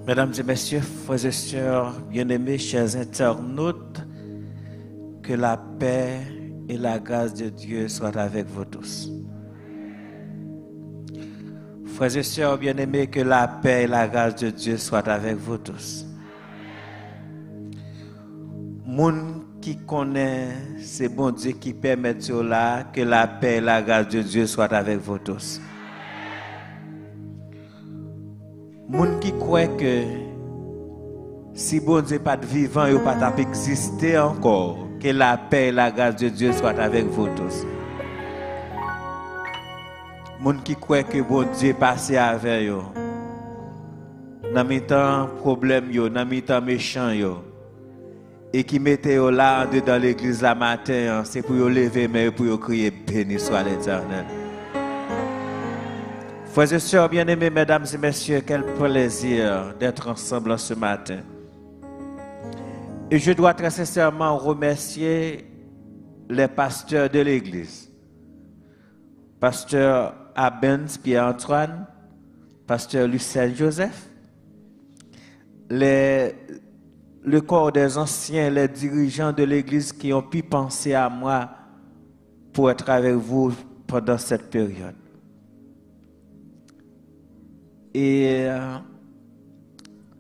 Mesdames et messieurs, frères et sœurs, bien-aimés, chers internautes, que la paix et la grâce de Dieu soient avec vous tous. Frères et sœurs, bien-aimés, que la paix et la grâce de Dieu soient avec vous tous. Moun qui connaît c'est bon Dieu qui permet cela, que la paix et la grâce de Dieu soient avec vous tous. Moun qui croit que si bon Dieu pas de vivant, il pas exister encore, que la paix et la grâce de Dieu soient avec vous tous. Moun qui croit que bon Dieu passe avec eux, dans mes temps problème yo, dans mes temps méchant yo, et qui mettez yo là dans l'église la matin, c'est pour yo lever mais pour yo crier béni soit l'Éternel. Frères et sœurs bien-aimés, mesdames et messieurs, quel plaisir d'être ensemble ce matin. Et je dois très sincèrement remercier les pasteurs de l'église. Pasteur Abens Pierre-Antoine, pasteur Lucien Joseph, le corps des anciens, les dirigeants de l'église qui ont pu penser à moi pour être avec vous pendant cette période. Et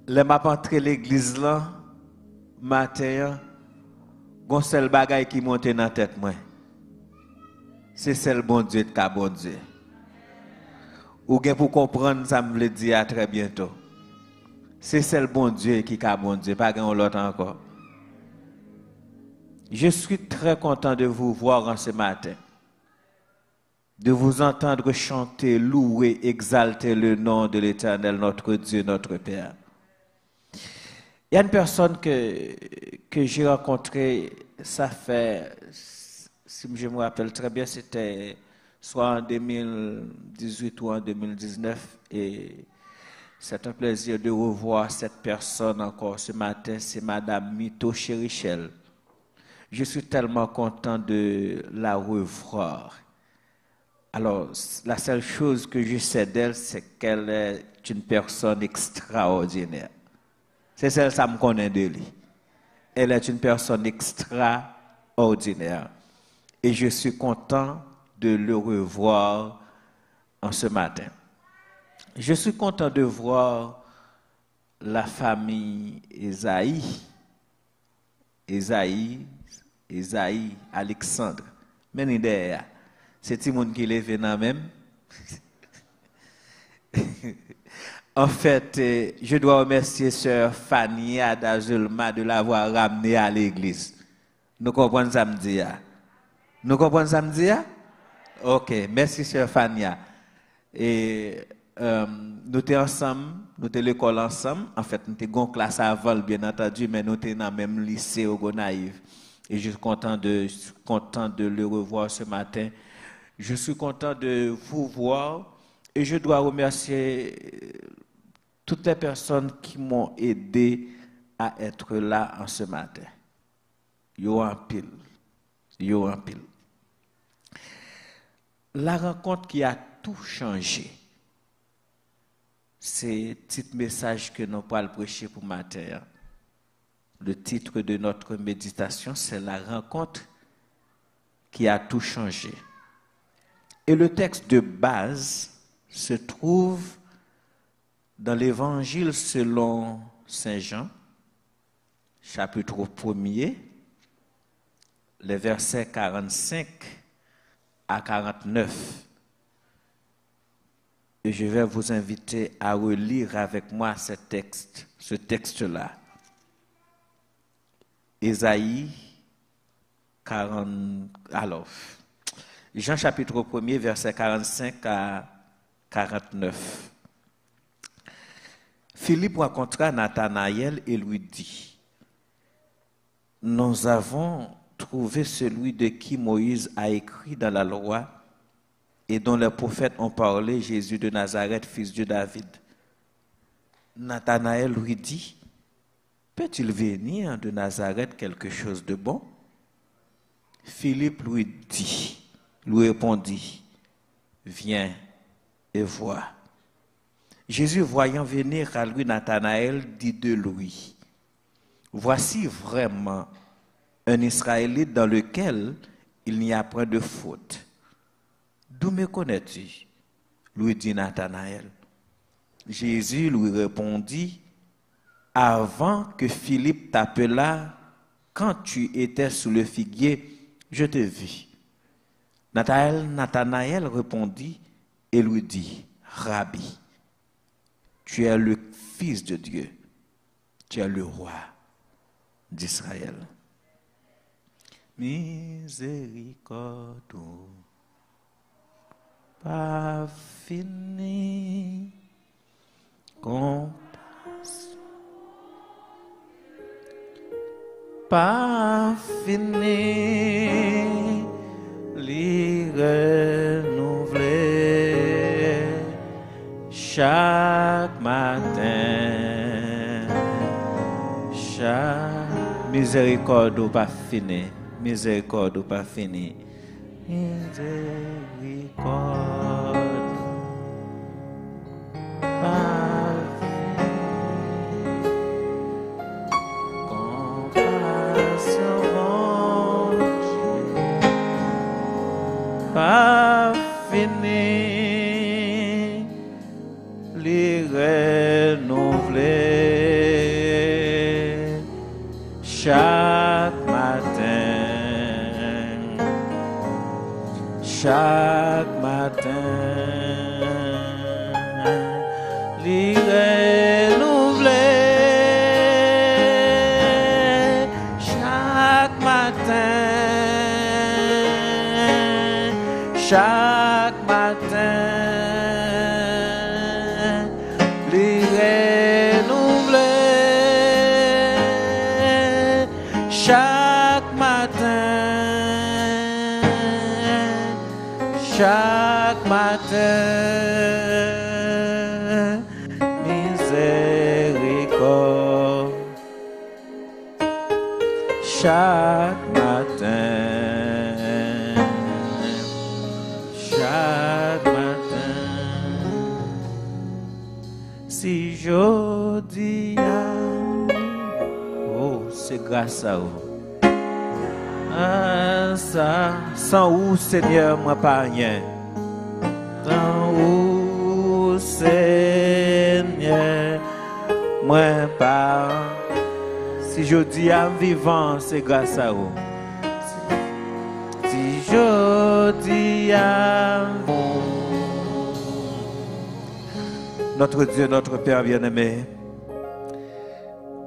les m'a entré l'église là, matin, gon seul bagay qui monte dans la tête moi. C'est celle bon Dieu qui a bon Dieu. Ou bien pour comprendre ça me le dire à très bientôt. C'est celle bon Dieu qui a bon Dieu, pas grand l'autre encore. Je suis très content de vous voir en ce matin. De vous entendre chanter, louer, exalter le nom de l'Éternel, notre Dieu, notre Père. Il y a une personne que j'ai rencontrée, ça fait, si je me rappelle très bien, c'était soit en 2018 ou en 2019, et c'est un plaisir de revoir cette personne encore ce matin, c'est Madame Mito Chérichel. Je suis tellement content de la revoir. Alors, la seule chose que je sais d'elle, c'est qu'elle est une personne extraordinaire. C'est celle que ça me connaît de lui. Elle est une personne extraordinaire. Et je suis content de le revoir en ce matin. Je suis content de voir la famille Esaïe, Alexandre. Mais derrière. C'est tout le monde qui est levé dans même. En fait, je dois remercier sœur Fanny Adazulma de l'avoir ramenée à l'église. Nous comprenons ça me dire. Nous comprenons ça me dire? Ok, merci sœur Fanny. Et nous étions ensemble, nous étions à l'école ensemble. En fait, nous étions en classe avant, bien entendu, mais nous étions dans le même lycée au Gonaïve. Et je suis content de le revoir ce matin. Je suis content de vous voir et je dois remercier toutes les personnes qui m'ont aidé à être là en ce matin. Yo en pile. La rencontre qui a tout changé, c'est un petit message que nous allons prêcher pour matin. Le titre de notre méditation, c'est la rencontre qui a tout changé. Et le texte de base se trouve dans l'Évangile selon Saint Jean, chapitre 1er, les versets 45 à 49. Et je vais vous inviter à relire avec moi ce texte-là. Ésaïe 40. Alors, Jean chapitre 1er, verset 45 à 49. Philippe rencontra Nathanaël et lui dit, « Nous avons trouvé celui de qui Moïse a écrit dans la loi et dont les prophètes ont parlé, Jésus de Nazareth, fils de David. » Nathanaël lui dit, « Peut-il venir de Nazareth quelque chose de bon? » Philippe lui répondit, « Viens et vois. » Jésus, voyant venir à lui Nathanaël, dit de lui, voici vraiment un Israélite dans lequel il n'y a point de faute. D'où me connais-tu? Lui dit Nathanaël. Jésus lui répondit, avant que Philippe t'appelât, quand tu étais sous le figuier, je te vis. Nathanaël répondit et lui dit, Rabbi, tu es le Fils de Dieu, tu es le roi d'Israël. Miséricorde, pas fini, compassion, pas fini, li renouveler chaque matin, chaque miséricorde ou pas fini, miséricorde ou pas fini, miséricorde pas fini, compassion pas fini, les renouveler chaque matin, les renouveler chaque matin. Chaque matin, les renouveler. Chaque matin, miséricorde. Chaque matin. Si je dis, oh, c'est grâce à vous. Ah, ça, sans vous, Seigneur, moi pas rien. Sans vous, Seigneur, moi pas. Si je dis à vivant, c'est grâce à vous. Si je dis à vous, notre Dieu, notre Père bien-aimé,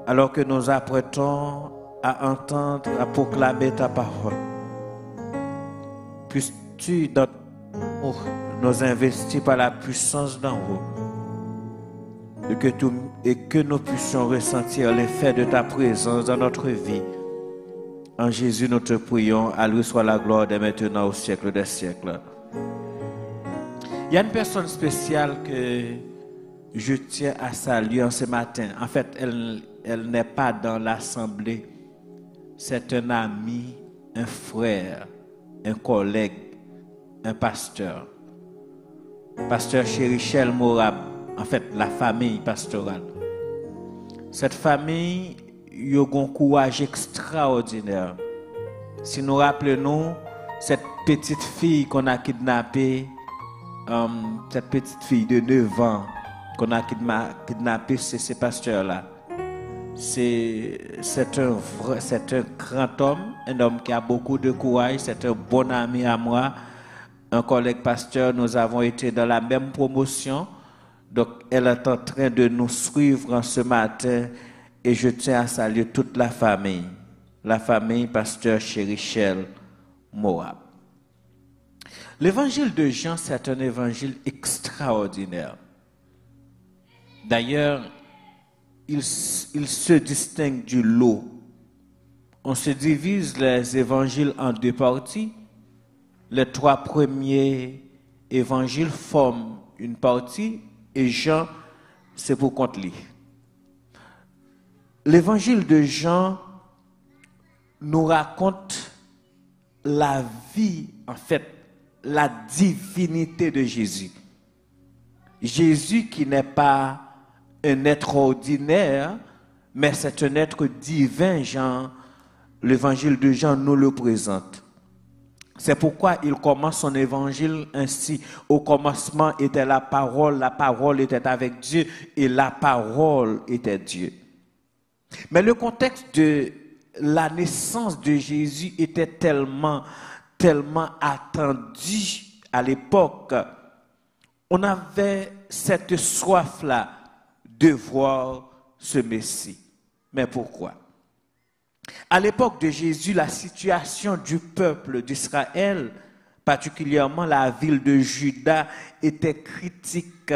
alors que nous apprêtons à entendre, à proclamer ta parole, puisses-tu nous investir par la puissance d'en haut et que nous puissions ressentir l'effet de ta présence dans notre vie. En Jésus, nous te prions, à lui soit la gloire dès maintenant au siècle des siècles. Il y a une personne spéciale que je tiens à saluer en ce matin. En fait, elle n'est pas dans l'assemblée. C'est un ami, un frère, un collègue, un pasteur. Pasteur Chérichel Morab. En fait, la famille pastorale. Cette famille, il y a un courage extraordinaire. Si nous rappelons, cette petite fille qu'on a kidnappée, cette petite fille de 9 ans, qu'on a kidnappé, c'est ce pasteur-là. C'est un grand homme, un homme qui a beaucoup de courage, c'est un bon ami à moi, un collègue pasteur. Nous avons été dans la même promotion, donc elle est en train de nous suivre en ce matin et je tiens à saluer toute la famille pasteur Chérichel Moab. L'évangile de Jean, c'est un évangile extraordinaire. D'ailleurs, il se distingue du lot. On se divise les évangiles en 2 parties. Les 3 premiers évangiles forment une partie et Jean, c'est pour compte lui. L'évangile de Jean nous raconte la vie, en fait, la divinité de Jésus. Jésus qui n'est pas un être ordinaire, mais c'est un être divin, l'évangile de Jean nous le présente. C'est pourquoi il commence son évangile ainsi. Au commencement était la parole était avec Dieu et la parole était Dieu. Mais le contexte de la naissance de Jésus était tellement attendu à l'époque. On avait cette soif-là de voir ce Messie. Mais pourquoi? À l'époque de Jésus, la situation du peuple d'Israël, particulièrement la ville de Juda, était critique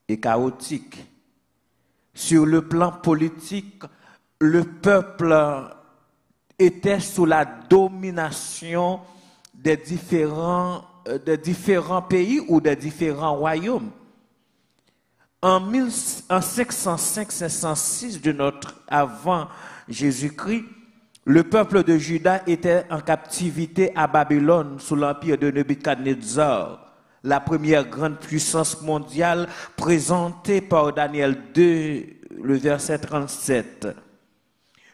et chaotique. Sur le plan politique, le peuple était sous la domination des différents pays ou des différents royaumes. En 505-506 de notre avant Jésus-Christ, le peuple de Juda était en captivité à Babylone sous l'empire de Nebuchadnezzar, la première grande puissance mondiale présentée par Daniel 2, le verset 37.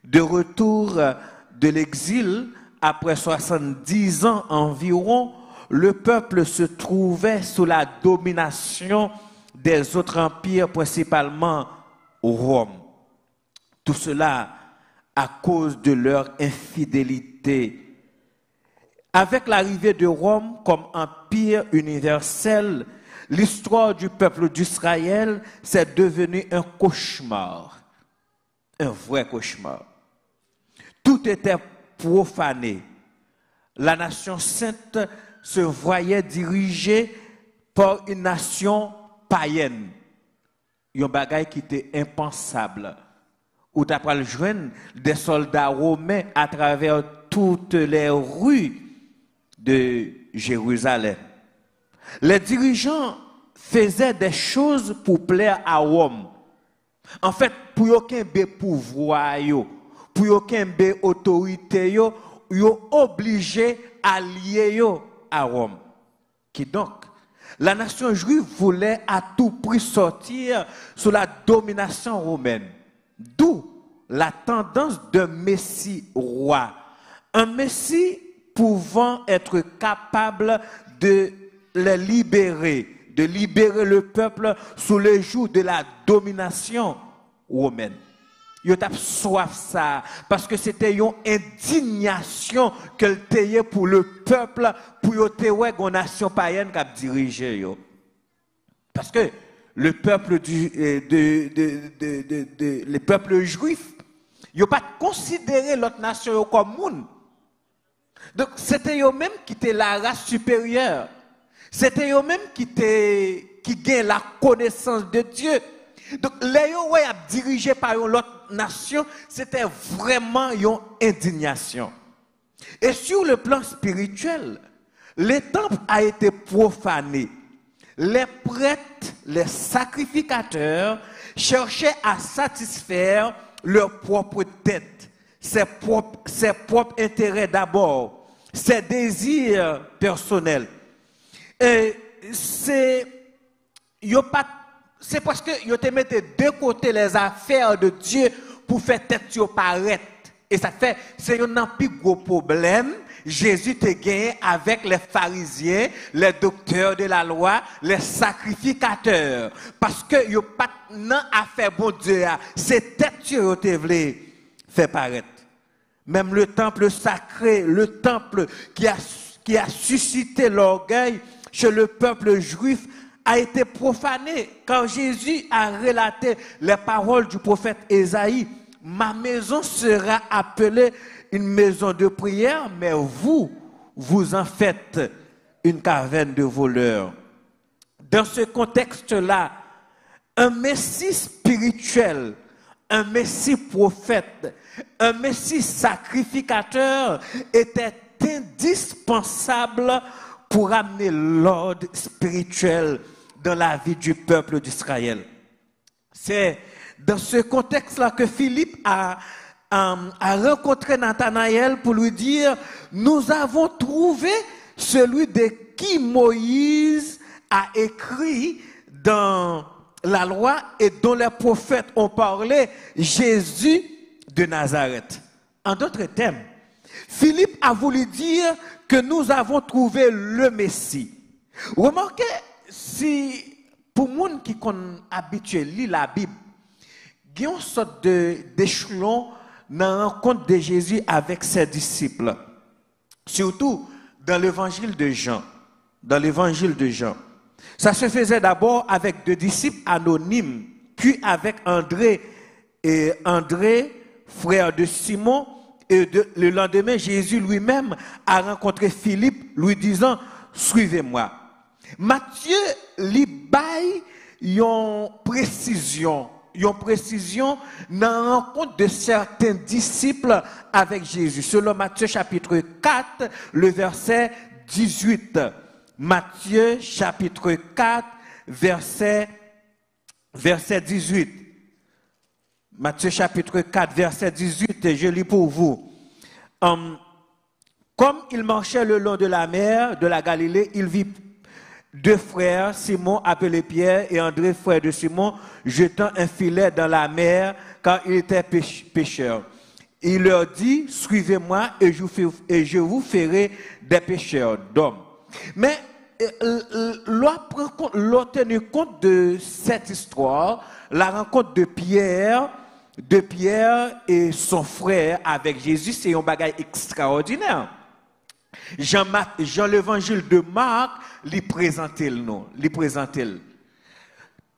De retour de l'exil, après 70 ans environ, le peuple se trouvait sous la domination des autres empires, principalement Rome. Tout cela à cause de leur infidélité. Avec l'arrivée de Rome comme empire universel, l'histoire du peuple d'Israël s'est devenue un cauchemar, un vrai cauchemar. Tout était profané. La nation sainte se voyait dirigée par une nation païenne. Un bagage qui était impensable. Où tu as joindre des soldats romains à travers toutes les rues de Jérusalem. Les dirigeants faisaient des choses pour plaire à Rome. En fait, pour aucun pouvoir, pour aucun autorité, ils sont obligés à lier à Rome. Qui donc, la nation juive voulait à tout prix sortir sous la domination romaine. D'où la tendance d'un Messie roi. Un Messie pouvant être capable de les libérer, de libérer le peuple sous le joug de la domination romaine. Ils ont soif ça, parce que c'était une indignation qu'elle était pour le peuple, pour une nation païenne qui a dirigé. Parce que le peuple le peuple juif, ils n'ont pas considéré l'autre nation comme monde. Donc c'était eux-mêmes qui étaient la race supérieure. C'était eux-mêmes qui gagnent la connaissance de Dieu. Donc les gens dirigés par l'autre nation, c'était vraiment une indignation. Et sur le plan spirituel, le temple a été profané. Les prêtres, les sacrificateurs cherchaient à satisfaire leur propre tête, ses propres intérêts d'abord, ses désirs personnels. Et c'est parce que ils te mettent de côté les affaires de Dieu pour faire tête paraître. Et ça fait, c'est un plus gros problème. Jésus te gagné avec les pharisiens, les docteurs de la loi, les sacrificateurs. Parce que ils n'ont pas affaire bon Dieu. C'est tête que te voulez faire paraître. Même le temple sacré, le temple qui a suscité l'orgueil chez le peuple juif, a été profané. Quand Jésus a relaté les paroles du prophète Ésaïe, ma maison sera appelée une maison de prière, mais vous en faites une caverne de voleurs. Dans ce contexte-là, un Messie spirituel, un Messie prophète, un Messie sacrificateur était indispensable pour amener l'ordre spirituel dans la vie du peuple d'Israël. C'est dans ce contexte-là que Philippe a rencontré Nathanaël pour lui dire, nous avons trouvé celui de qui Moïse a écrit dans la loi et dont les prophètes ont parlé, Jésus de Nazareth. En d'autres termes, Philippe a voulu dire que nous avons trouvé le Messie. Remarquez, si pour les gens qui sont habitués à lire la Bible, il y a une sorte d'échelon dans la rencontre de Jésus avec ses disciples. Surtout dans l'évangile de Jean. Dans l'évangile de Jean. Ça se faisait d'abord avec deux disciples anonymes, puis avec André, frère de Simon, et le lendemain, Jésus lui-même a rencontré Philippe, lui disant, suivez-moi. Matthieu lui baille une précision dans la rencontre de certains disciples avec Jésus. Selon Matthieu chapitre 4, le verset 18. Matthieu chapitre 4, verset 18. Matthieu chapitre 4, verset 18, et je lis pour vous. Comme il marchait le long de la mer de la Galilée, il vit deux frères, Simon appelé Pierre et André, frère de Simon, jetant un filet dans la mer car il était pêcheur. Il leur dit, suivez-moi et je vous ferai des pêcheurs d'hommes. Mais l'on tenu compte de cette histoire, la rencontre de Pierre et son frère avec Jésus, c'est un bagage extraordinaire. Jean l'évangile de Marc, lui présente nous.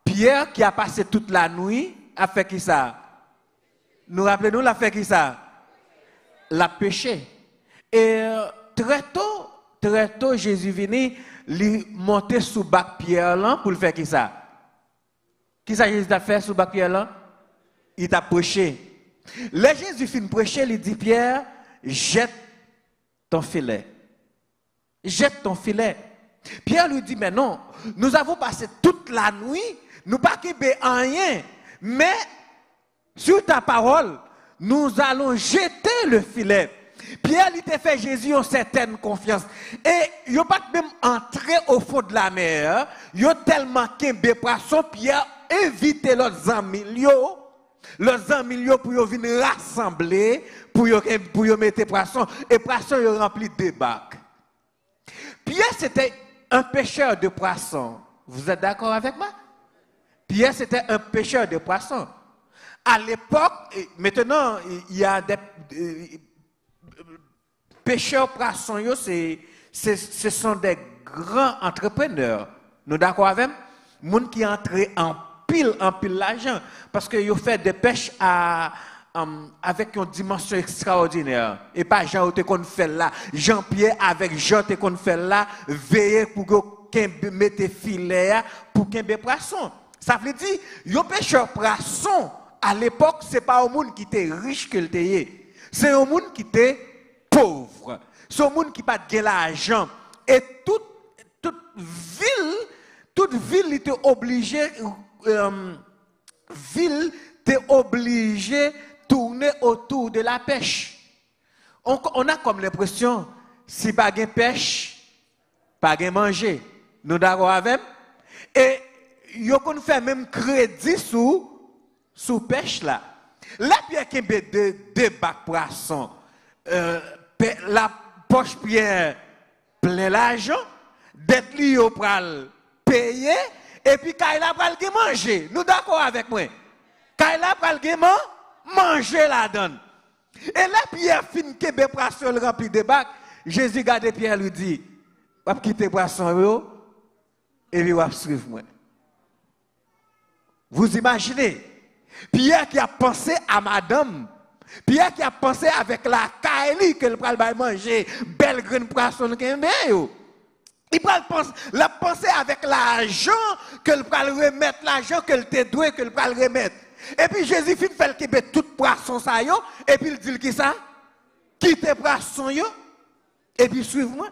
Pierre qui a passé toute la nuit, a fait qui ça? Nous rappelons-nous, l'a fait qui ça? L'a péché. Et très tôt, Jésus venu, lui monter sous bac Pierre là pour le faire qui ça? Qui ça Jésus a fait sous bac Pierre là? Il t'a prêché. Là Jésus finit prêcher, il dit Pierre, jette ton filet. Jette ton filet. Pierre lui dit, mais non, nous avons passé toute la nuit, nous pas qu'ébé en rien, mais sur ta parole, nous allons jeter le filet. Pierre lui t'a fait Jésus une certaine confiance. Et il n'a pas même entré au fond de la mer, il a tellement qu'ébé poisson, Pierre invite leurs amis, pour venir rassembler, pour mettre poisson, et poisson il rempli de bacs. Pierre c'était un pêcheur de poissons. Vous êtes d'accord avec moi? Pierre c'était un pêcheur de poissons. À l'époque, maintenant il y a des pêcheurs poissons, ce sont des grands entrepreneurs. Nous d'accord avec? Monde qui entrent en pile l'argent parce que ils fait des pêches avec une dimension extraordinaire. Et pas Jean te qu'on fait là, Jean-Pierre avec Jean te qu'on fait là, veiller pour que mette filet pour qu'un poisson. Ça veut dire, yo pêcheur poisson à l'époque, c'est pas un monde qui était riche que le c'est un monde qui était pauvre. C'est un monde qui pas de l'argent et toute ville était obligée tourner autour de la pêche. On a comme l'impression, si pas de pêche, pas de manger. Nous d'accord avec? Et yo qu'on fait même crédit sous pêche là. La pierre qui est de bac poisson, la poche pierre plein l'argent, d'être li yo pral payer et puis quand il a pral manger. Nous d'accord avec moi? Quand il a pral manger la donne. Et la pierre fin que poisson rempli de bac, Jésus garde Pierre lui dit, va quitter poisson yo et puis va suivre moi. Vous imaginez? Pierre qui a pensé à madame, Pierre qui a pensé avec la Kaili que le pral manger, belle graine poisson qu'il il l'a pensé avec l'argent que le pral remettre, l'argent que le te doué que le pral remettre. Et puis Jésus fait qu'il tout poisson ça yo, et puis il dit qui ça? Quitte poisson yo, et puis suivez-moi.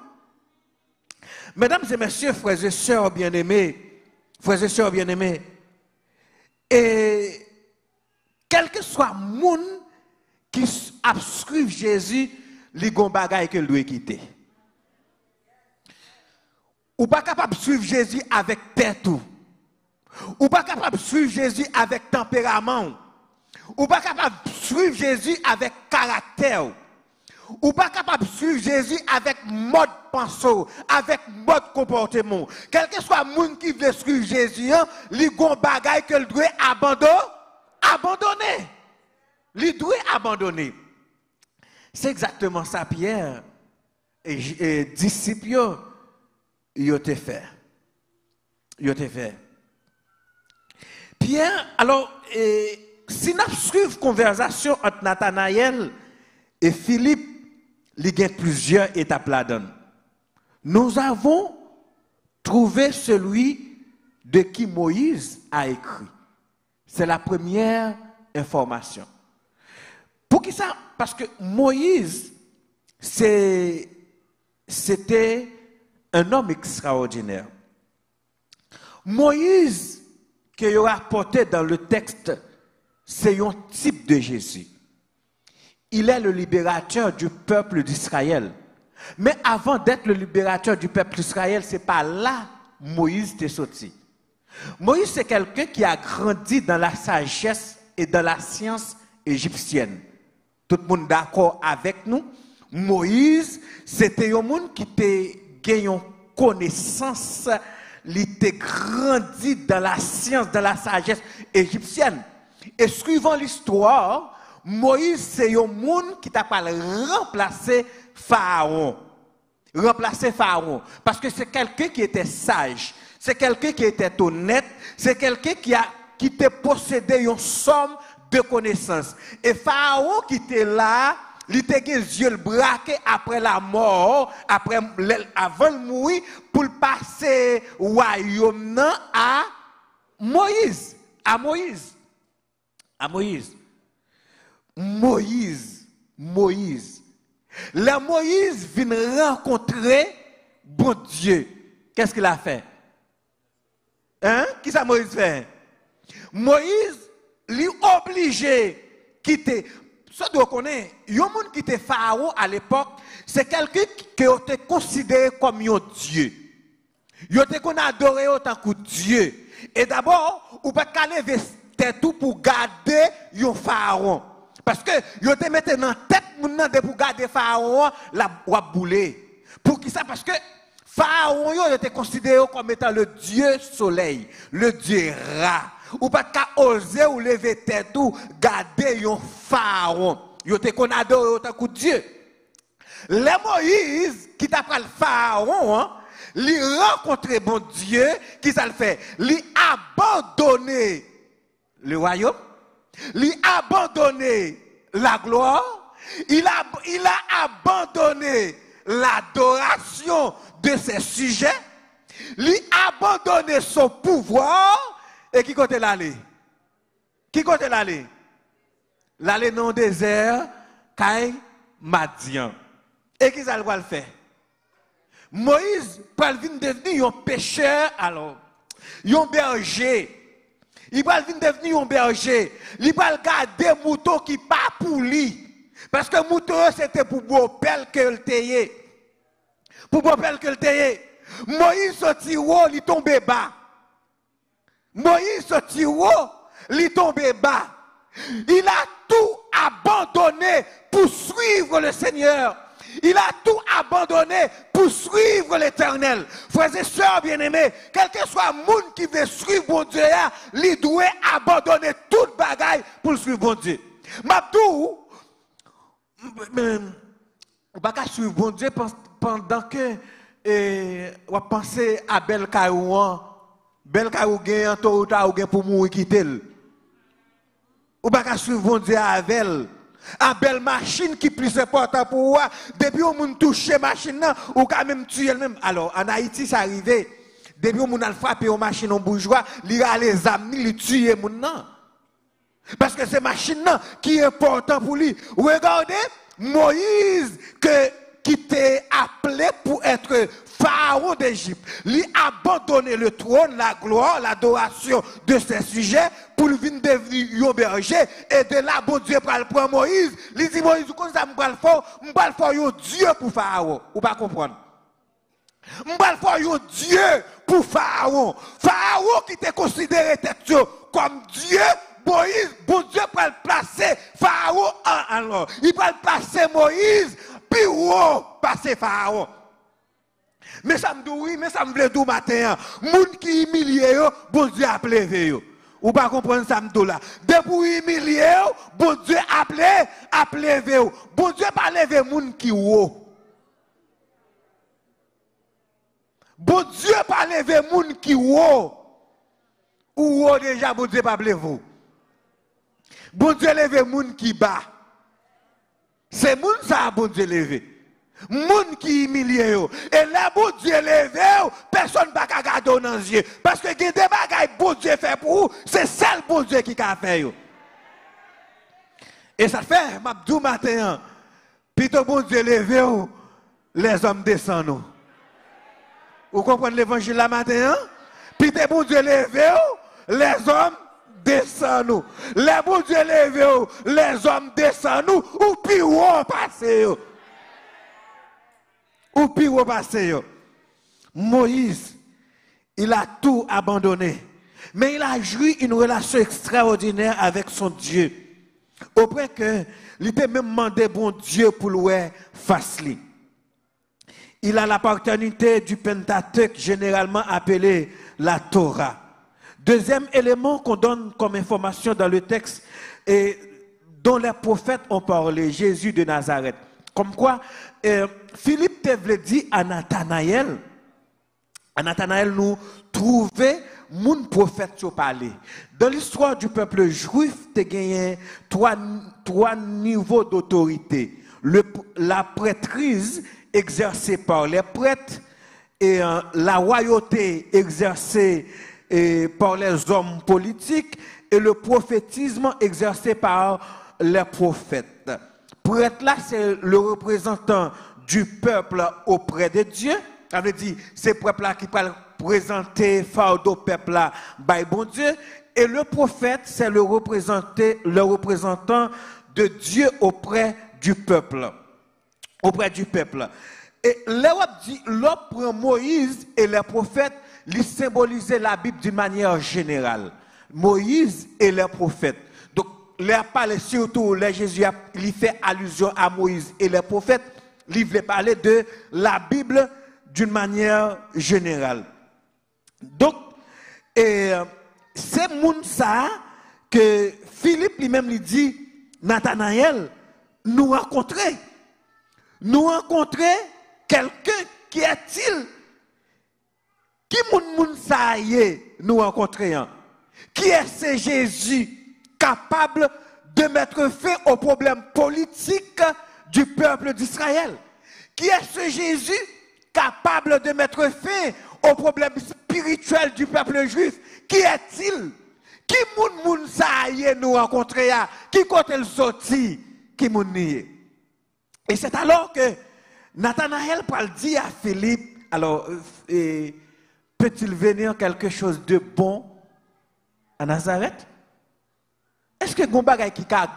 Mesdames et messieurs, frères et sœurs bien-aimés, et quel que soit le monde qui suit Jésus, les gon bagay que doit quitter. Ou pas capable de suivre Jésus avec tête tout. Ou pas capable de suivre Jésus avec tempérament. Ou pas capable de suivre Jésus avec caractère. Ou pas capable de suivre Jésus avec mode pensée, avec mode comportement. Quel que soit le monde qui veut suivre Jésus, il y a un bagage qu'il doit abandonner. Il doit abandonner. C'est exactement ça, Pierre et disciples, ils ont fait. Ils ont fait. Pierre, alors, si nous suivons la conversation entre Nathanaël et Philippe, il y a plusieurs étapes là-dedans. Nous avons trouvé celui de qui Moïse a écrit. C'est la première information. Pour qui ça? Parce que Moïse, c'était un homme extraordinaire. Moïse, qu'il a apporté dans le texte, c'est un type de Jésus. Il est le libérateur du peuple d'Israël. Mais avant d'être le libérateur du peuple d'Israël, ce n'est pas là Moïse était sorti. Moïse, c'est quelqu'un qui a grandi dans la sagesse et dans la science égyptienne. Tout le monde d'accord avec nous? Moïse, c'était un monde qui était gagné une connaissance, il était grandi dans la science, dans la sagesse égyptienne. Et suivant l'histoire, Moïse, c'est un monde qui t'a pas remplacé Pharaon. Remplacer Pharaon. Parce que c'est quelqu'un qui était sage. C'est quelqu'un qui était honnête. C'est quelqu'un qui te possédait une somme de connaissances. Et Pharaon qui était là, il était les yeux braqués après la mort, avant de mourir, pour passer royaume à Moïse. À Moïse. À Moïse. Moïse. La Moïse vient rencontrer bon Dieu. Qu'est-ce qu'il a fait? Hein? Qu'est-ce que Moïse fait? Moïse lui obligé quitter. Ça doit connaître. Il y a un monde qui était Pharaon à l'époque, c'est quelqu'un qui était considéré comme un Dieu. Il était adoré autant que Dieu. Et d'abord, on ne peut pas lever tout pour garder un Pharaon. Parce que yo te mette dans tête moun de pour garder Pharaon la boulé. Pour qui ça? Parce que Pharaon yo était considéré comme étant le dieu soleil, le dieu Ra. Ou pas qu'à oser ou lever tête ou garder un Pharaon. Yo te qu'on adore autant que Dieu. Le Moïse qui t'a pris le Pharaon, lui rencontrer bon Dieu, qui ça le fait? Lui abandonner le royaume. Il a abandonné la gloire, il a abandonné l'adoration de ses sujets, il a abandonné son pouvoir, et qui côté l'aller? Qui côté l'aller? L'aller dans le désert, Kaï Madian. Et qui ça le faire? Moïse, pour devenir un pécheur, alors, un berger. Il va devenir un berger. Il va garder moutons qui pas pour lui. Parce que mouton c'était pour boire pelle que le taillé. Pour boire pelle que le taillé. Moïse sorti haut, il tombe bas. Moïse sorti haut, il tombe bas. Il a tout abandonné pour suivre le Seigneur. Il a tout abandonné pour suivre l'Éternel. Frères et sœurs bien-aimés, quel que soit le monde qui veut suivre bon Dieu, il doit abandonner toute bagaille pour suivre bon Dieu. Mabdou, on ne peut pas suivre bon Dieu pendant que on pense à Bel Carouan. Bel Carouan gagne tôt ou tard pour mourir quitter. On ne peut pas suivre bon Dieu avec elle. A belle machine qui plus important pour moi. Depuis on moun touche machine là, ou quand même tuer elle-même. Alors en Haïti ça arrivé. Depuis on moun a frappé une machine en bourgeois, li a les amis, li tuer moun nan. Parce que c'est machine là qui est important pour lui. Regardez Moïse qui était appelé pour être Pharaon d'Égypte. Lui abandonner le trône, la gloire, l'adoration de ses sujets pour venir devenir un berger. Et de là, bon Dieu prend Moïse. Il dit Moïse, comment ça me faire un Dieu pour Pharaon? Ou pas comprendre? M'bal faire un Dieu pour Pharaon. Pharaon qui te considéré comme Dieu, Moïse, bon Dieu peut le placer Pharaon alors. Il peut le placer Moïse, puis haut passer Pharaon. Mais ça me dit oui, mais ça me veut tout matin. Moun qui humilié yo, bon Dieu a levé yo. Ou pas comprendre ça me dit là. Depuis humilié yo, bon Dieu a levé yo. Bon Dieu pas levé moun qui haut. Bon Dieu pas levé moun qui haut. Ou haut déjà bon Dieu pas levé vous. Bon Dieu levé moun qui bas. C'est moun ça bon Dieu levé. Moun qui humilié yo. Et là bon Dieu levé, personne ne va garder dans les yeux parce que des bagages bon Dieu fait pour vous, c'est seul bon Dieu qui a fait yo. Et ça fait m'a dou matin plutôt bon Dieu levé, les hommes descendent. Vous comprenez l'évangile la matin? Puis t'es bon Dieu levé, les hommes descendent. Les bon Dieu levé, les hommes descendent. Ou puis on passe. Ou puis on passe. Moïse, il a tout abandonné. Mais il a joui une relation extraordinaire avec son Dieu. Auprès que, il peut même demander bon Dieu pour lui face lui. Il a la paternité du Pentateuque, généralement appelé la Torah. Deuxième élément qu'on donne comme information dans le texte, et dont les prophètes ont parlé, Jésus de Nazareth. Comme quoi, Philippe te dit à Nathanaël nous trouver mon prophète sur parler. Dans l'histoire du peuple juif, tu as gagné trois niveaux d'autorité. La prêtrise exercée par les prêtres et la royauté exercée par les hommes politiques et le prophétisme exercé par les prophètes. Prêtre là, c'est le représentant du peuple auprès de Dieu. Ça veut dire, c'est le peuple là qui peut présenter fardeau peuple là, by bon Dieu. Et le prophète, c'est le représentant de Dieu auprès du peuple. Auprès du peuple. Et l'Europe dit, l'opre Moïse et les prophètes, ils symbolisaient la Bible d'une manière générale. Moïse et les prophètes. Donc, les parler surtout, les Jésus, il fait allusion à Moïse et les prophètes, il voulait parler de la Bible d'une manière générale. Donc, c'est moun ça que Philippe lui-même lui dit, Nathanaël, nous rencontrer quelqu'un qui est-il? Qui moun ça y est nous rencontrer? Qui est ce Jésus capable de mettre fin aux problèmes politiques du peuple d'Israël? Qui est ce Jésus capable de mettre fin aux problèmes spirituels du peuple juif? Qui est-il? Qui moun ça y est nous rencontrer? Qui côté le sorti? Qui moun y est? Et c'est alors que Nathanaël dit à Philippe, alors, peut-il venir quelque chose de bon à Nazareth? Est-ce que un bagay qui a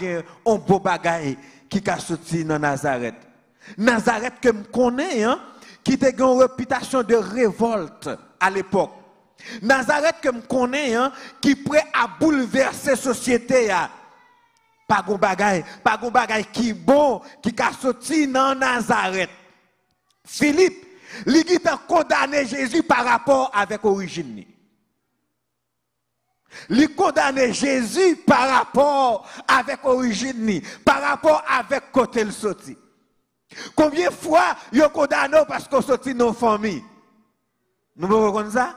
un beau bagay qui a sorti dans Nazareth? Nazareth que me connaît, qui a une réputation de révolte à l'époque. Nazareth que me connaît, qui est prêt à bouleverser la société. Pas un bagay qui est bon, qui a sorti dans Nazareth. Philippe, il a condamné Jésus par rapport avec l'origine. Il condamné Jésus par rapport avec l'origine, par rapport avec côté le sorti. Combien de fois il a condamné parce qu'on sorti dans nos familles? Nous vous reconnaissez ça?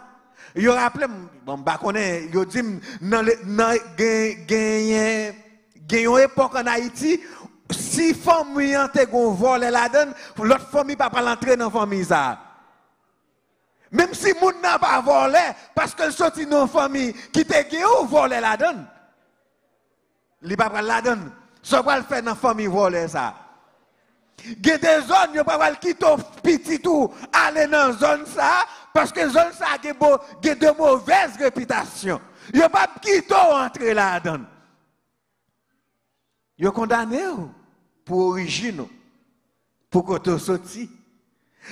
Il a rappelé, bon, bah, il a dit, dans une époque en Haïti, si famille ont volé la donne, l'autre famille ne peut pas l'entrer dans la famille. Même si moun n'a pas volé, parce que sorti dans la famille qui te gué volé la donne. Il ne peut pas la donne. Ça va le faire dans la famille voler ça. Il y a des zones, il ne peut pas quitter petit tout, aller dans la zone ça, parce que zone ça a de mauvaises réputations. Il ne peut pas quitter entrer la donne. Il est condamné pour origine, pour côté sorti.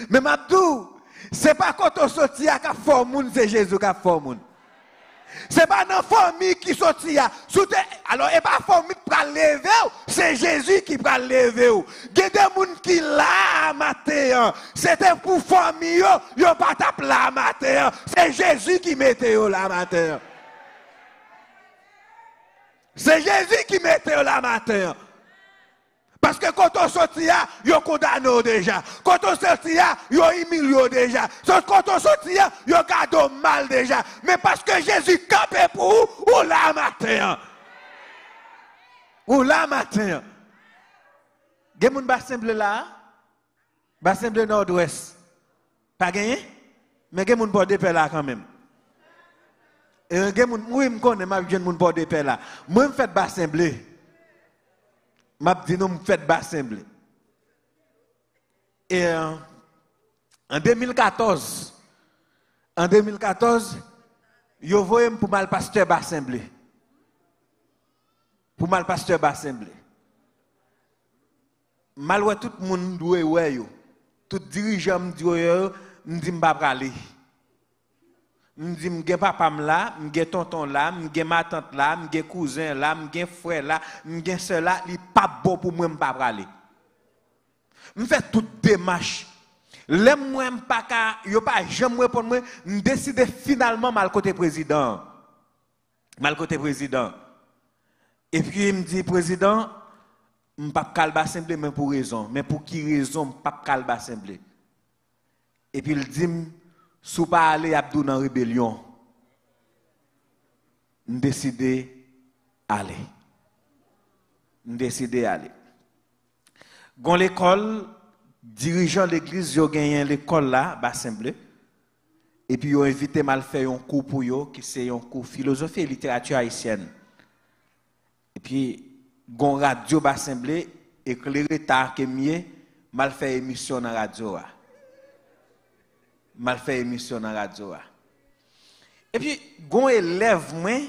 Mais Mabdou, Ce n'est pas quand on sortit à fort monde, c'est Jésus qui a fort monde. Ce n'est pas dans la famille qui sortit. Alors, et pas la famille qui va lever, c'est Jésus qui va lever. Il y a des gens qui là matin. C'était pour la famille, ils n'ont pas tapé là matin. C'est Jésus qui mettait là matin. C'est Jésus qui mettait là matin. Parce que quand on sortit, ils ont condamné déjà. Quand on sortit, ils ont humilié déjà. Quand on sortit, ils ont gardé mal déjà. Mais parce que Jésus campait pour vous, ou là matin. Ou là matin. Il y a des gens qui assemblés là. Assemblés nord-ouest. Pas gagné? Mais il y a des gens qui portent des paix là quand même. Et il y a des gens qui connaissent, mais il y a des gens qui portent des paix là. Moi, je fais des assemblées. Je dis nous faites assemblée. Et en 2014, yo voyé pour mal pasteur assemblée. Pour mal pasteur assemblée. Mal ouais tout le monde doit ouais yo. Tout dirigeant me dit yo, me dit m'pa aller. Me dit m'gè papa là, m'gè tonton là, m'gè ma tante là, m'gè cousin là, m'gè frère là, m'gè sœur là, li pas bon pour moi m'pa aller. M'fait toute démarche. L'aime moi m'pa ka, yo pas jamais répondre moi, m'décide finalement mal côté président. Mal côté président. Et puis il me dit président, m'pa calme assemblée mais pour raison, mais pour qui raison m'pa calme assemblée. Et puis il dit sous pas aller Abdou dans rébellion, nous décidé aller. Nous décidé aller. Dans l'école, dirigeant l'église, ils ont gagné l'école là, assemblée. Et puis ils ont invité mal faire un cours pour eux, qui c'est un cours philosophie et littérature haïtienne. Et puis gon radio assemblée, éclairé tard que mieux, mal fait émission dans radio. Mal fait émission dans la radio. Et puis, gon élève moi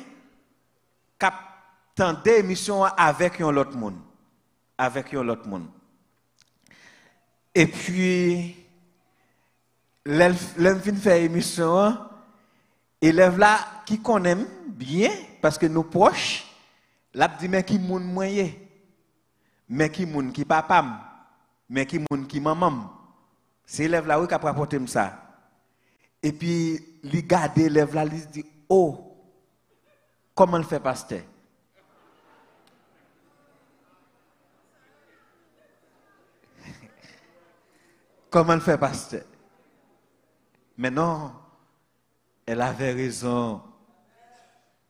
qui tendait émission avec un autre monde. Avec un autre monde. Et puis, l'élève vient faire émission, élève là qui connaît bien, parce que nous proches, là dit mais qui moun moyen, mais qui moun qui papa, mais qui moun qui maman. C'est élève là qui a rapporté ça. Et puis, il regarde l'élève là, il dit, oh, comment le fait pasteur? Comment le fait pasteur? Mais non, elle avait raison.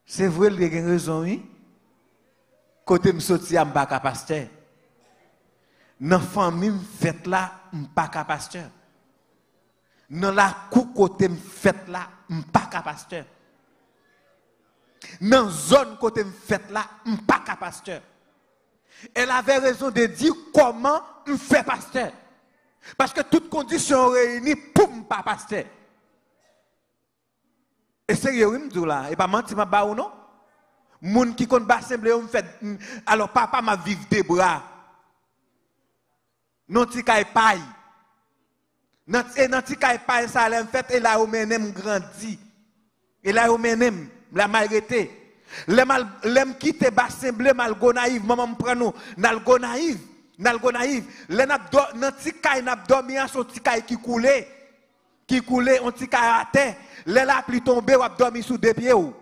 C'est vrai, elle a raison, oui. Côté me sorti, je ne suis pas pasteur. Dans la famille, je fais là, je ne suis pas pasteur. Dans la cour côté me fait là, m'pas pasteur. Dans zone côté me fait là, m'pas pasteur. Elle avait raison de dire comment me fait pasteur. Parce que toutes conditions réunies pour m'pas pasteur. Et sérieux oui me là, et pas mentir m'a ba ou non? Moun qui compte ba assemblée me fait alors papa m'a vivre des bras. Non ti kay paille. Dans ti kay pa ça l'a fait et là où menem grandi et là où menem la malgré l'aime quitter assemblée mal go naïve maman me prend nous nal go naïve le n'a dans ti kay n'a dormi sur ti kay qui coulait on ti kay à terre le la pli tomber ou dormi sous deux pieds ou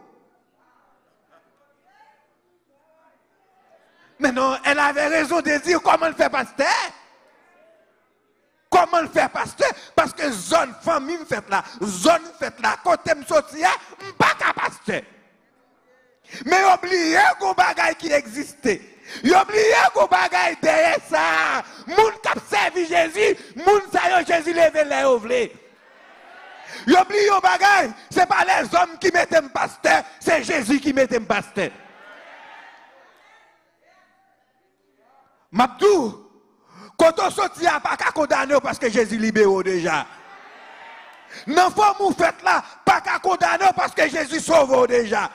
mais non elle avait raison de dire comment le fait pasteur. Comment le faire pasteur? Parce que zone famille me fait là, zone fait là, côté me sorti, je ne pas pasteur. Mais oubliez qu'on bagaille qui existait. Oubliez qu'on bagaille derrière ça. Moun qui servi Jésus, moun sa Jésus levé les ouvrés. Oubliez qu'on bagaille, ce n'est pas les hommes qui mettent un pasteur, c'est Jésus qui met un pasteur. Mabdou. Quand on sortit, pas qu'à condamner parce que Jésus libère déjà. Non, faut nous faire là, pas qu'à condamner parce que Jésus sauve déjà.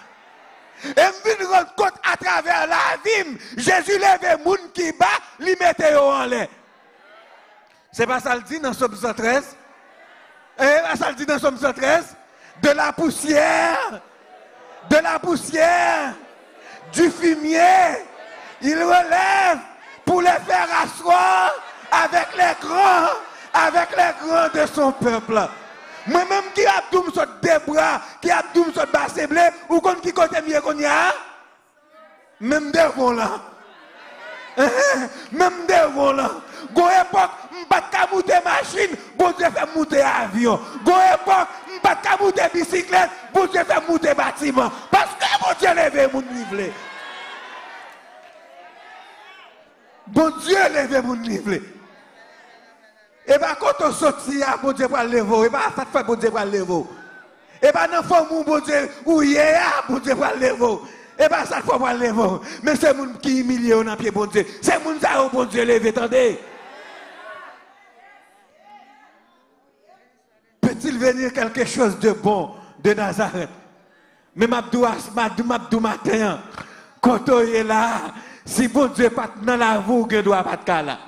Et me rendre compte à travers la vie, Jésus lève les gens qui bat, lui mette en l'air. C'est pas ça le dit dans Somme 113? Et ça le dit dans Somme 113. De la poussière, du fumier, il relève pour les faire asseoir avec les grands de son peuple. Moi-même qui a tout sur des bras, qui a tout sur bas blé, ou qu'on qui côté mieux qu'on y a, même devant là. Même devant là. Go époque, m'pas de monter machine, bon Dieu fait monter avion. Go époque, m'pas de monter bicyclette, bon Dieu fait monter bâtiment. Parce que bon Dieu lève mon livre. Bon Dieu lève mon livre. Et bien quand on sortit, bon Dieu va lever. Et bien ça fait bon Dieu va lever. Et bien dans forme bon Dieu, ou hier, bon Dieu va lever. Et bien ça fait pas lever. Mais c'est moun qui humilie dans pied bon Dieu. C'est moun ça bon Dieu lever, attendez. Peut-il venir quelque chose de bon de Nazareth? Mais Mabdou matin, quand on est là, si bon Dieu pas dans la voie, il doit pas de là.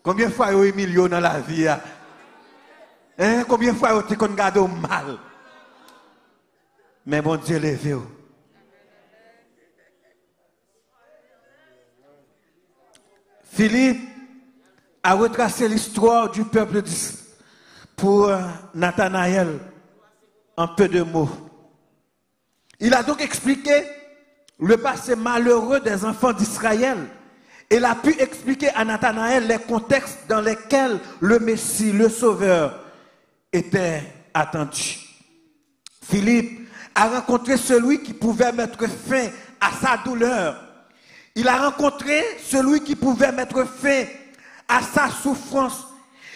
Combien de fois il y a eu millions dans la vie? Hein? Combien de fois il y a eu gardé mal? Mais bon Dieu levé. Philippe a retracé l'histoire du peuple pour Nathanaël en peu de mots. Il a donc expliqué le passé malheureux des enfants d'Israël. Il a pu expliquer à Nathanaël les contextes dans lesquels le Messie, le Sauveur, était attendu. Philippe a rencontré celui qui pouvait mettre fin à sa douleur. Il a rencontré celui qui pouvait mettre fin à sa souffrance.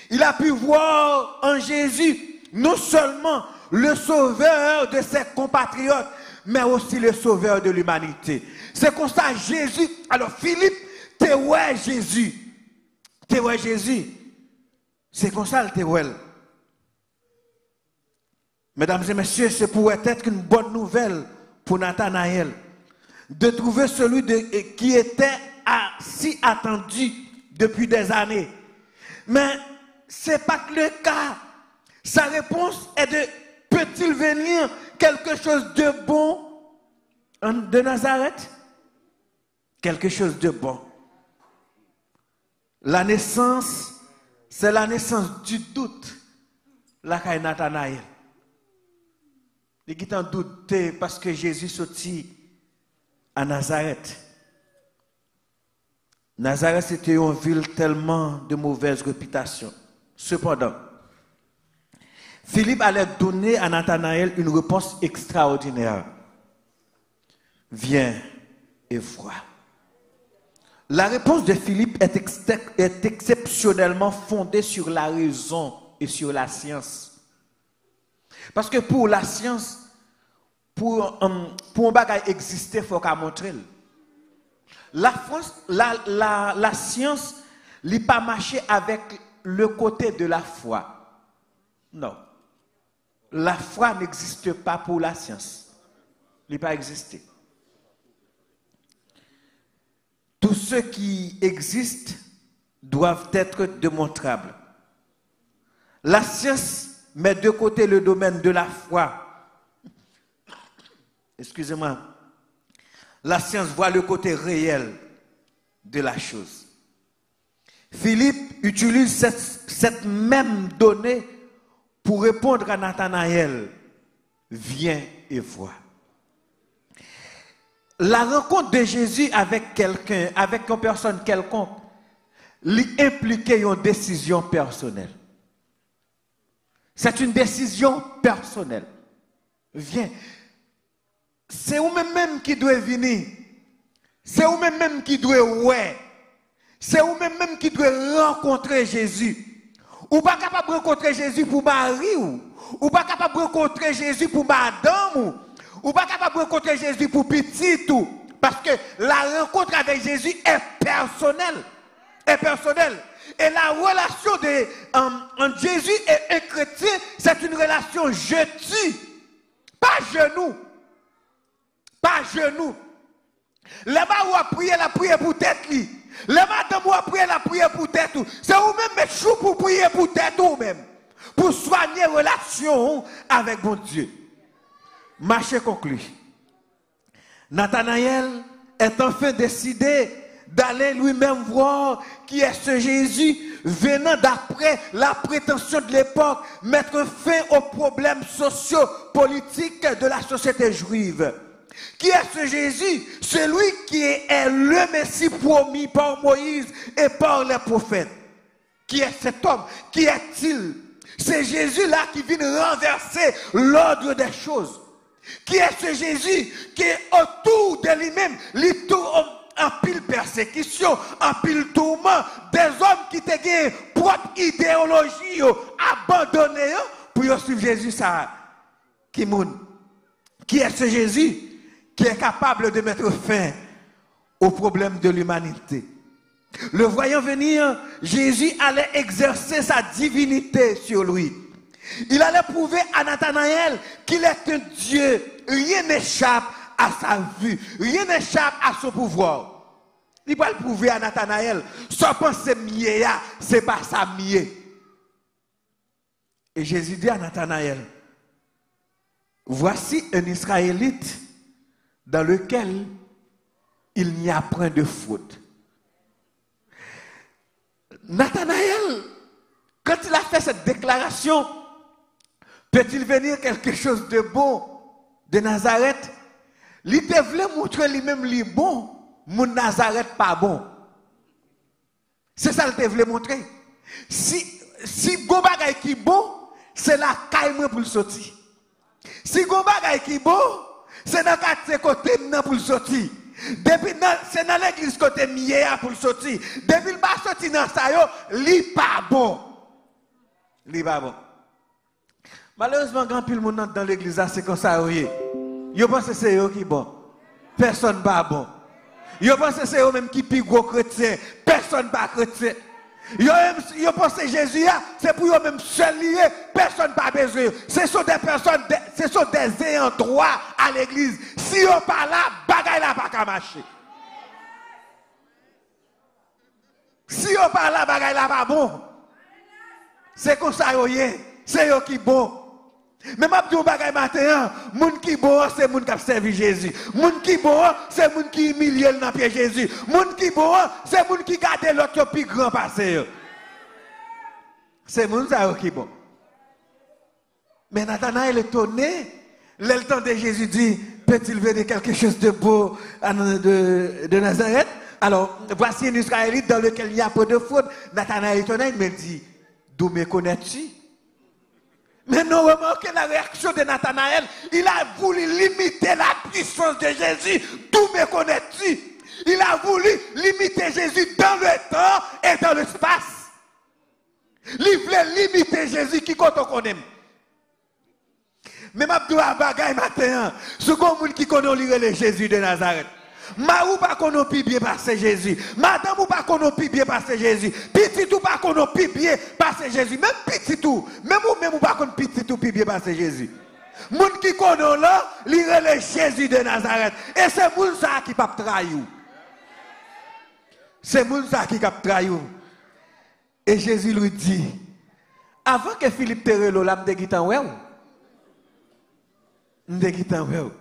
Il a pu voir en Jésus non seulement le sauveur de ses compatriotes, mais aussi le sauveur de l'humanité. C'est comme ça Jésus. Alors Philippe, t'es ouais Jésus. T'es ouais Jésus. C'est comme ça le t'es ouais. Mesdames et messieurs, ce pourrait être une bonne nouvelle pour Nathanaël de trouver celui qui était si attendu depuis des années. Mais ce n'est pas le cas. Sa réponse est de peut-il venir quelque chose de bon de Nazareth? Quelque chose de bon. La naissance, c'est la naissance du doute. La caille Nathanaël. Il est en doute parce que Jésus sortit à Nazareth. Nazareth, c'était une ville tellement de mauvaise réputation. Cependant, Philippe allait donner à Nathanaël une réponse extraordinaire. Viens et vois. La réponse de Philippe est exceptionnellement fondée sur la raison et sur la science. Parce que pour la science, pour un bagage exister, il faut qu'à montrer. La science n'a pas marché avec le côté de la foi. Non. La foi n'existe pas pour la science. Il n'a pas existé. Tous ceux qui existent doivent être démontrables. La science met de côté le domaine de la foi. Excusez-moi. La science voit le côté réel de la chose. Philippe utilise cette même donnée pour répondre à Nathanaël. Viens et vois. La rencontre de Jésus avec quelqu'un, avec une personne quelconque, lui impliquait une décision personnelle. C'est une décision personnelle. Viens. C'est vous-même qui doit venir. C'est vous-même qui doit ouais. C'est vous-même qui doit rencontrer Jésus. Ou pas capable de rencontrer Jésus pour mari ou pas capable de rencontrer Jésus pour madame ou pas capable de rencontrer Jésus pour petit tout. Parce que la rencontre avec Jésus est personnelle. Est personnelle. Et la relation entre Jésus et un chrétien, c'est une relation je tue. Pas genou. Pas genou. Les marous a prié, la prière pour tête li. Les madame a prié, la prière pour tête ou. C'est vous-même mettre chou pour prier pour tête ou même. Pour soigner relation avec mon Dieu. Marché conclu. Nathanaël est enfin décidé d'aller lui-même voir qui est ce Jésus venant d'après la prétention de l'époque mettre fin aux problèmes socio-politiques de la société juive. Qui est ce Jésus? Celui qui est le Messie promis par Moïse et par les prophètes. Qui est cet homme? Qui est-il? C'est Jésus-là qui vient renverser l'ordre des choses. Qui est ce Jésus qui est autour de lui-même, lui tout en pile persécution, en pile tourment, des hommes qui te gagnent propre idéologie abandonnée pour suivre Jésus ça. Qui est ce Jésus qui est capable de mettre fin aux problèmes de l'humanité? Le voyant venir, Jésus allait exercer sa divinité sur lui. Il allait prouver à Nathanaël qu'il est un Dieu. Rien n'échappe à sa vue. Rien n'échappe à son pouvoir. Il va le prouver à Nathanaël. Sans penser mieux, c'est pas ça mieux. Et Jésus dit à Nathanaël, voici un Israélite dans lequel il n'y a point de faute. Nathanaël, quand il a fait cette déclaration, peut-il venir quelque chose de bon de Nazareth? Il te voulait montrer lui-même lui bon, mon Nazareth pas bon. C'est ça qu'il te voulait montrer. Si bon bagay qui bon, c'est la caille pour le sortir. Si bon bagay qui bon, c'est dans quatre côtés pour le sortir. Depuis c'est dans l'église côté mieux pour le sortir. Depuis le pas sorti dans ça yo, li pas bon. Li pas bon. Malheureusement, quand pile monde dans l'église, c'est comme ça. Yo pense que c'est eux qui bon. Personne pas bon. Yo pense que c'est eux même qui plus gros chrétien. Personne pas chrétien. Yo pense que Jésus c'est pour eux même seul lié. Personne pas besoin. Ce sont des personnes, ce sont des ayants droit à l'église. Si on pas là, bagaille là pas qu'à marcher. Si on pas là, bagaille là pas bon. C'est comme ça c'est eux qui bon. Mais ma dis bagay matin, moun qui bon c'est moun qui a servi Jésus. Moun qui bon c'est moun qui humilie dans pied Jésus. Moun qui bon c'est moun qui garde l'autre plus grand passé. C'est moun ça qui bon. Mais Nathanaël est étonné, le temps de Jésus dit, peut-il venir quelque chose de beau de Nazareth? Alors, voici un Israélite dans lequel il n'y a pas de faute. Nathanaël est étonné, il me dit, d'où me connais-tu? Mais nous remarquons la réaction de Nathanaël. Il a voulu limiter la puissance de Jésus. D'où me connais-tu? Il a voulu limiter Jésus dans le temps et dans l'espace. Il voulait limiter Jésus qui compte on connaît. Mais ma doua bagaille matin, ce monde qui connaît Jésus de Nazareth. Ma ou pas qu'on pi bien passer Jésus. Madame ou pas qu'on pi bien passer Jésus. Petit ou pas qu'on pi bien passer Jésus. Même petit ou, même ou pas qu'on petit ou pi bien passer Jésus. Moun qui connaît là, li relè Jésus de Nazareth. Et c'est moun ça qui pa trahir. C'est moun ça qui pa trahir. Et Jésus lui dit, avant que Philippe te relo la m'de gitan wè ou. M'de gitan wè ou.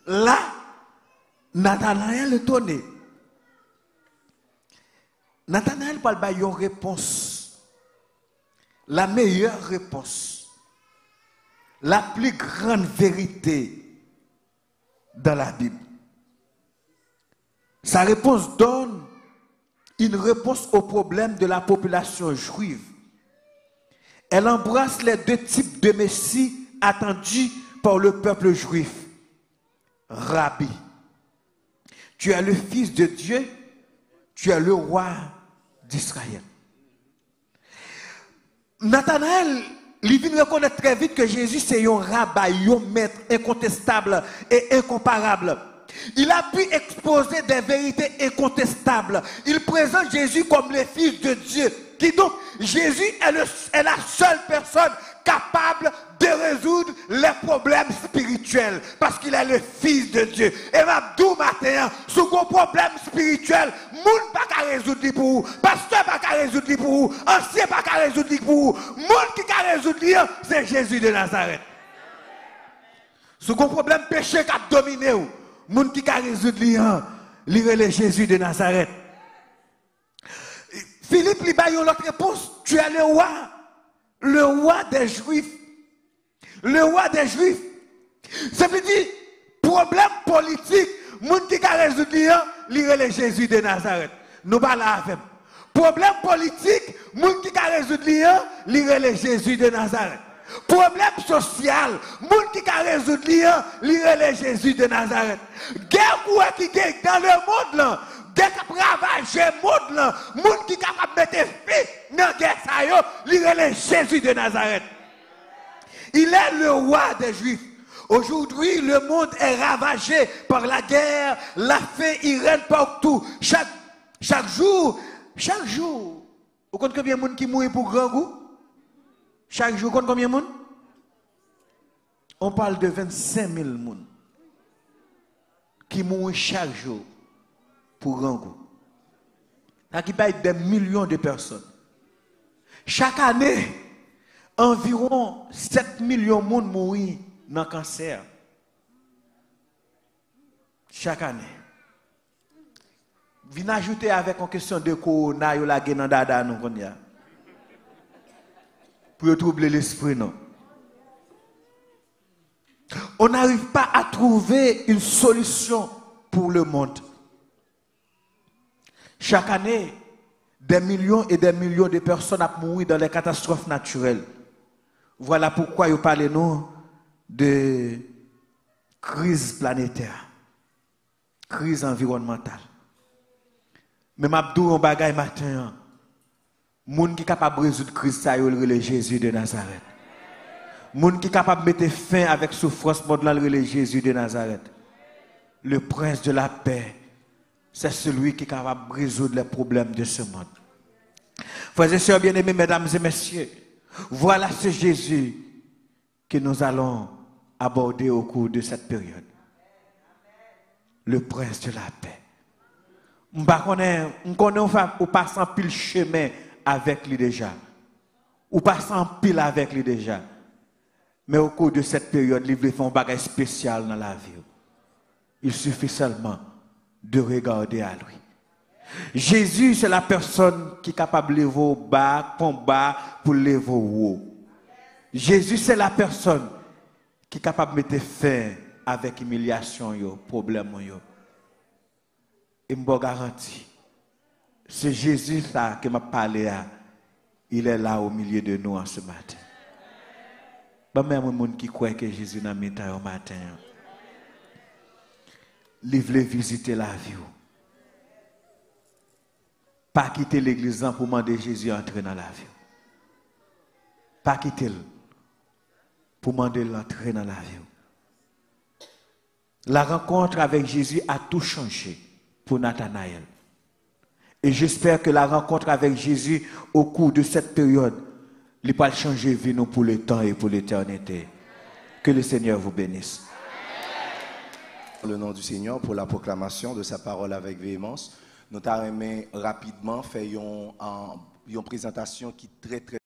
Là Nathanaël est étonné. Nathanaël parle de une réponse. La meilleure réponse. La plus grande vérité dans la Bible. Sa réponse donne une réponse au problème de la population juive. Elle embrasse les deux types de Messie attendus par le peuple juif. Rabbi. Tu es le Fils de Dieu, tu es le roi d'Israël. Nathanaël, il vient reconnaître très vite que Jésus c'est un rabbin, un maître incontestable et incomparable. Il a pu exposer des vérités incontestables. Il présente Jésus comme le Fils de Dieu. Qui donc, Jésus est la seule personne capable de résoudre les problème spirituel parce qu'il est le fils de Dieu. Et m'abdou matin, sous un problème spirituel, moun pas qu'à résoudre pour vous, pasteur pas qu'à résoudre pour vous, ancien pas qu'à résoudre pour vous, moun qui qu'à résoudre c'est Jésus de Nazareth. Sous un problème péché qui a dominé vous, moun qui qu'à résoudre lire Jésus de Nazareth. Philippe lui a l'autre réponse, tu es le roi des Juifs. Le roi des Juifs. Ça veut dire, problème politique, moun qui a résolu, lire Jésus de Nazareth. Nous pas là avec. Problème politique, moun qui a résolu, lire Jésus de Nazareth. Problème social, moun qui a résolu, lire Jésus de Nazareth. Guerre qui est dans le monde là. Dès qu'on ravage le monde là, moun qui est capable de mettre fin dans la guerre ça yo, lire Jésus de Nazareth. Il est le roi des Juifs. Aujourd'hui, le monde est ravagé par la guerre, la faim, il règne partout. Chaque jour, vous comptez combien de monde qui mourit pour grand goût? Chaque jour, vous comptez combien de monde? On parle de 25 000 personnes qui mourent chaque jour pour grand goût. Ça qui paye des millions de personnes. Chaque année, environ 7 millions de monde mourent dans le cancer. Chaque année. Venez ajouter avec une question de corona, yo la gen dada nous konya. Pour troubler l'esprit non. On n'arrive pas à trouver une solution pour le monde. Chaque année, des millions et des millions de personnes ont mouru dans les catastrophes naturelles. Voilà pourquoi nous parlons de crise planétaire, crise environnementale. Mais m'abdou un bagay matin, moun qui capable de résoudre crise ça le Jésus de Nazareth. Moun qui capable de mettre fin avec souffrance monde le Jésus de Nazareth. Le prince de la paix, c'est celui qui est capable de résoudre les problèmes de ce monde. Frères et sœurs bien-aimés, mesdames et messieurs, voilà ce Jésus que nous allons aborder au cours de cette période. Le prince de la paix. On connaît ou passe en pile chemin avec lui déjà. Ou passe en pile avec lui déjà. Mais au cours de cette période, il veut faire un bagage spécial dans la vie. Il suffit seulement de regarder à lui. Jésus, c'est la personne qui est capable de lever au bas, combat pour lever au haut. Jésus, c'est la personne qui est capable de mettre fin avec humiliation, problème. Et je vous garantis, c'est Jésus ça qui m'a parlé à, il est là au milieu de nous en ce matin. Même les gens qui croient que Jésus n'a mis au matin, ils veulent visiter la vie. Pas quitter l'église pour demander Jésus d'entrer dans la vie. Pas quitter le pour demander l'entrer dans la vie. La rencontre avec Jésus a tout changé pour Nathanaël. Et j'espère que la rencontre avec Jésus au cours de cette période, il va changer vie nous pour le temps et pour l'éternité. Que le Seigneur vous bénisse. Le nom du Seigneur pour la proclamation de sa parole avec véhémence. Nous t'avons rapidement fait une présentation qui est très très